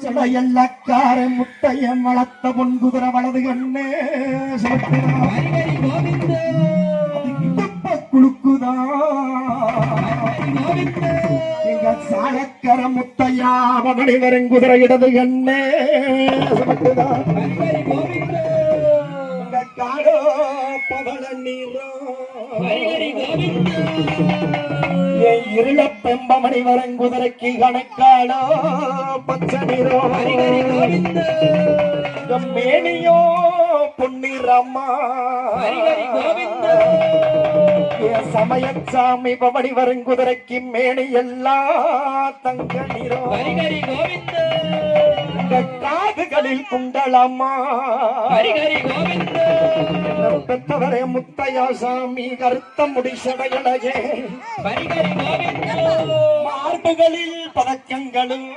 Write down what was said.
சடையல்லக்கார முத்தைய வளர்த்த பொன்குதிரை வலது கண்ணே குழுக்குதா எங்க சாலக்கர முத்தையா மகனி வருங்குதிரை இடது கண்ணே காடோ பவள நீரோ இருள பெம்பமணி வரங்குதிரைக்கு கணக்காளோ பச்சை நீரோ மேனியோ பொன்னிறம்மா சமயச்சாமி பவனி வருங்குதிரைக்கு மேனி எல்லாம் தங்க நீரோ காதுகளில் குண்டலம்மா பெற்றவரே முத்தையா சாமி கருத்த முடிசடையழகே மார்புகளில் பதக்கங்களும்